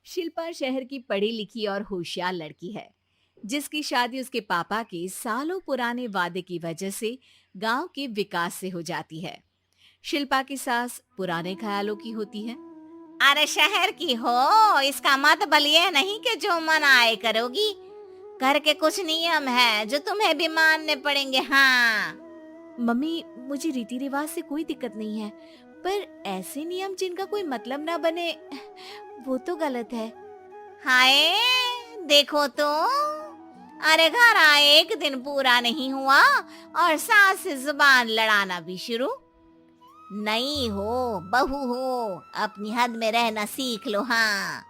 शिल्पा शहर की पढ़ी लिखी और होशियार लड़की है, जिसकी शादी उसके पापा के सालों पुराने वादे की वजह से गांव के विकास से हो जाती है। शिल्पा की सास पुराने ख्यालों की होती है। अरे शहर की हो, इसका मतलब ये नहीं कि जो मन आए करोगी। घर के कुछ नियम है जो तुम्हें भी मानने पड़ेंगे। हाँ। मम्मी, मुझे रीति रिवाज से कोई दिक्कत नहीं है, पर ऐसे नियम जिनका कोई मतलब ना बने, वो तो गलत है। हाय, देखो तो। अरे घर आए एक दिन पूरा नहीं हुआ और सास से जुबान लड़ाना भी शुरू। नई हो, बहू हो, अपनी हद में रहना सीख लो। हाँ।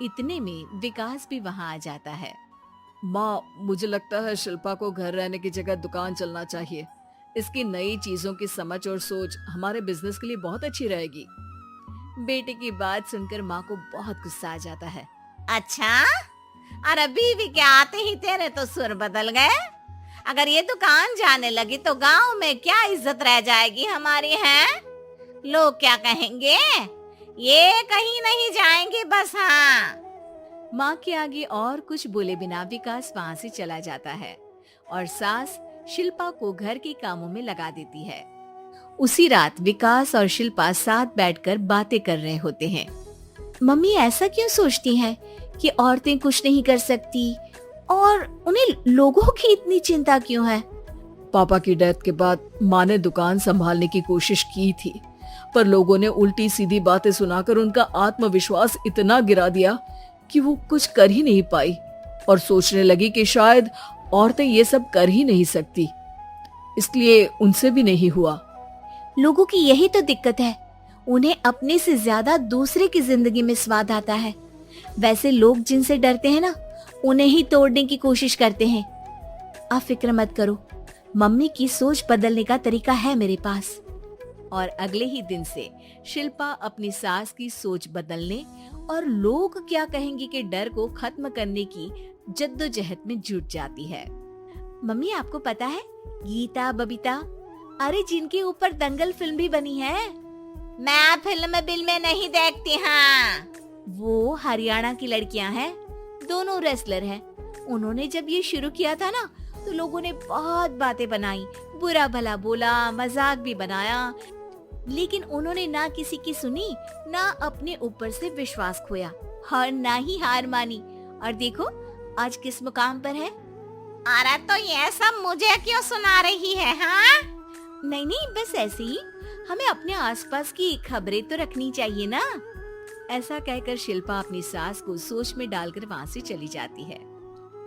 इतने में विकास भी वहां आ जाता है। माँ, मुझे लगता है शिल्पा को घर रहने की जगह दुकान चलना चाहिए। इसकी नई चीजों की समझ और सोच हमारे बिजनेस के लिए बहुत अच्छी रहेगी। बेटे की बात सुनकर माँ को बहुत गुस्सा आ जाता है। अच्छा, अरे बीवी के आते ही तेरे तो सुर बदल गए। अगर ये दुकान जाने लगी तो गांव में क्या इज्जत रह जाएगी हमारी, है? लोग क्या कहेंगे? ये कहीं नहीं जाएंगे बस। हाँ। माँ के आगे और कुछ बोले बिना विकास वहाँ से चला जाता है और सास शिल्पा को घर के कामों में लगा देती है। उसी रात विकास और शिल्पा साथ बैठकर बातें कर रहे होते हैं। मम्मी ऐसा क्यों सोचती हैं कि औरतें कुछ नहीं कर सकती, और उन्हें लोगों की इतनी चिंता क्यों है? पापा की डेथ के बाद माँ ने दुकान संभालने की कोशिश की थी, पर लोगों ने उल्टी सीधी बातें सुनाकर उनका आत्मविश्वास इतना गिरा दिया कि वो कुछ कर ही नहीं पाई और सोचने लगी कि शायद औरतें ये सब कर ही नहीं सकती, इसलिए उनसे भी नहीं हुआ। लोगों की यही तो दिक्कत है, उन्हें अपने से ज्यादा दूसरे की जिंदगी में स्वाद आता है। वैसे लोग जिनसे डरते हैं ना, उन्हें ही तोड़ने की कोशिश करते हैं। आप फिक्र मत करो, मम्मी की सोच बदलने का तरीका है मेरे पास। और अगले ही दिन से शिल्पा अपनी सास की सोच बदलने और लोग क्या कहेंगे के डर को खत्म करने की जद्दोजहद में जुट जाती है। मम्मी, आपको पता है गीता, बबीता, अरे जिनके ऊपर दंगल फिल्म भी बनी है। मैं फिल्म बिल में नहीं देखती। हाँ। वो हरियाणा की लड़कियां हैं, दोनों रेसलर हैं। उन्होंने जब ये शुरू किया था ना, तो लोगों ने बहुत बातें बनाई, बुरा भला बोला, मजाक भी बनाया, लेकिन उन्होंने ना किसी की सुनी, ना अपने ऊपर से विश्वास खोया और ना ही हार मानी। और देखो आज किस मुकाम पर है। अरे तो ये सब मुझे क्यों सुना रही है? हाँ। नहीं नहीं, बस ऐसे ही, हमें अपने आसपास की खबरें तो रखनी चाहिए ना। ऐसा कहकर शिल्पा अपनी सास को सोच में डालकर वहाँ से चली जाती है।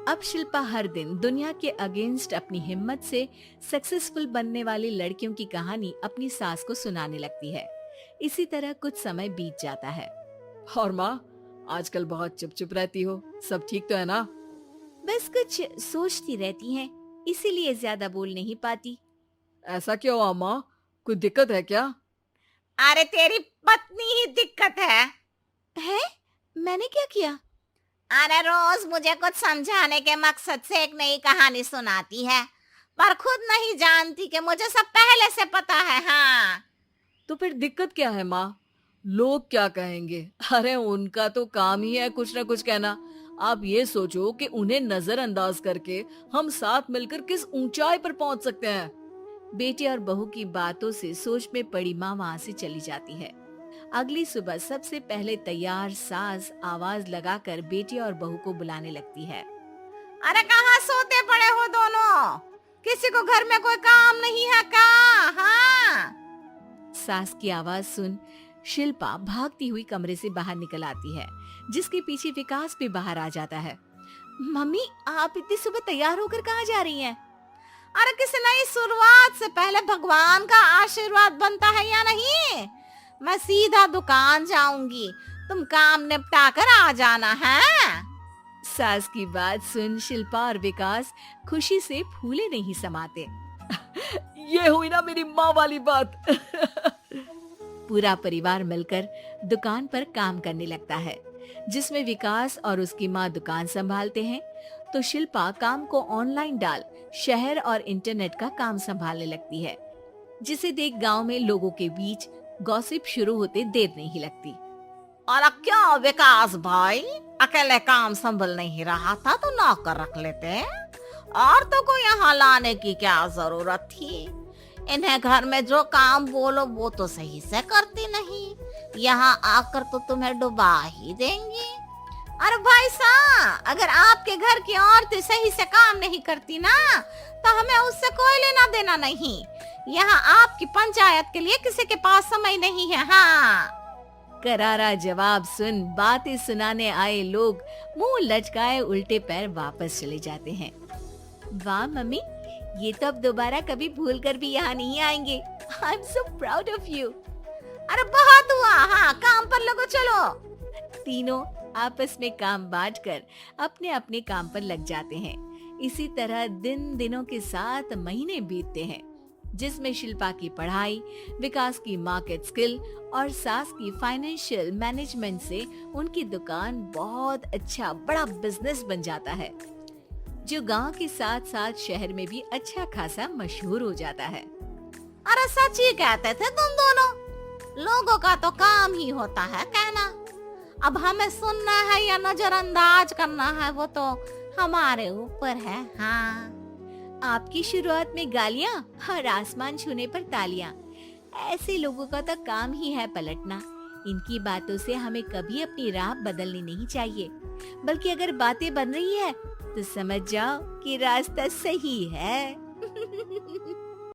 अब शिल्पा हर दिन दुनिया के अगेंस्ट अपनी हिम्मत से सक्सेसफुल बनने वाली लड़कियों की कहानी अपनी सास को सुनाने लगती है। इसी तरह कुछ समय बीत जाता है। और माँ, आजकल बहुत चुप चुप रहती हो, सब ठीक तो है ना? बस कुछ सोचती रहती हैं, इसीलिए ज्यादा बोल नहीं पाती। ऐसा क्यों हुआ माँ, कोई दिक्कत है क्या? अरे तेरी पत्नी ही दिक्कत है। मैंने क्या किया? अरे रोज मुझे कुछ समझाने के मकसद से एक नई कहानी सुनाती है, पर खुद नहीं जानती कि मुझे सब पहले से पता है। हाँ। तो फिर दिक्कत क्या है माँ? लोग क्या कहेंगे? अरे उनका तो काम ही है कुछ ना कुछ कहना। आप ये सोचो कि उन्हें नजरअंदाज करके हम साथ मिलकर किस ऊंचाई पर पहुंच सकते हैं। बेटे और बहू की बातों से सोच में पड़ी माँ वहाँ से चली जाती है। अगली सुबह सबसे पहले तैयार सास आवाज लगाकर बेटे और बहू को बुलाने लगती है। अरे कहाँ सोते पड़े हो दोनों? किसी को घर में कोई काम नहीं है क्या? हाँ। सास की आवाज सुन शिल्पा भागती हुई कमरे से बाहर निकल आती है, जिसके पीछे विकास भी बाहर आ जाता है। मम्मी, आप इतनी सुबह तैयार होकर कहाँ जा रही हैं? अरे किसी नई शुरुआत से पहले भगवान का आशीर्वाद बनता है या नहीं? मैं सीधा दुकान जाऊंगी, तुम काम निपटा कर आ जाना है। सास की बात सुन शिल्पा और विकास खुशी से फूले नहीं समाते। ये हुई ना मेरी माँ वाली बात। पूरा परिवार मिलकर दुकान पर काम करने लगता है, जिसमें विकास और उसकी माँ दुकान संभालते हैं, तो शिल्पा काम को ऑनलाइन डाल शहर और इंटरनेट का काम संभालने लगती है, जिसे देख गांव में लोगों के बीच गॉसिप शुरू होते देर नहीं लगती। और क्या विकास भाई, अकेले काम संभल नहीं रहा था तो नौकर रख लेते, और तो को यहाँ लाने की क्या जरूरत थी। इन्हें घर में जो काम बोलो वो तो सही से करती नहीं, यहाँ आकर तो तुम्हें डुबा ही देंगी। अरे भाई साहब, अगर आपके घर की औरतें सही से काम नहीं करती ना तो हमें उससे कोई लेना देना नहीं। यहाँ आपकी पंचायत के लिए किसी के पास समय नहीं है। हाँ, करारा जवाब सुन बातें सुनाने आए लोग मुंह लटकाए उल्टे पैर वापस चले जाते हैं। वाह मम्मी, ये तो अब दोबारा कभी भूल कर भी यहाँ नहीं आएंगे। I am so proud of you. अरे बहुत हुआ, हाँ काम पर लगो चलो। तीनों आपस में काम बांटकर अपने अपने काम पर लग जाते हैं। इसी तरह दिनों के साथ महीने बीतते हैं, जिसमें शिल्पा की पढ़ाई, विकास की मार्केट स्किल और सास की फाइनेंशियल मैनेजमेंट से उनकी दुकान बहुत अच्छा बड़ा बिजनेस बन जाता है, जो गांव के साथ साथ शहर में भी अच्छा खासा मशहूर हो जाता है। अरे सच ही कहते थे तुम दोनों, लोगों का तो काम ही होता है कहना। अब हमें सुनना है या नजरअंदाज करना है वो तो हमारे ऊपर है। हाँ, आपकी शुरुआत में गालियां और आसमान छूने पर तालियां, ऐसे लोगों का तो काम ही है पलटना। इनकी बातों से हमें कभी अपनी राह बदलनी नहीं चाहिए, बल्कि अगर बातें बन रही है तो समझ जाओ कि रास्ता सही है।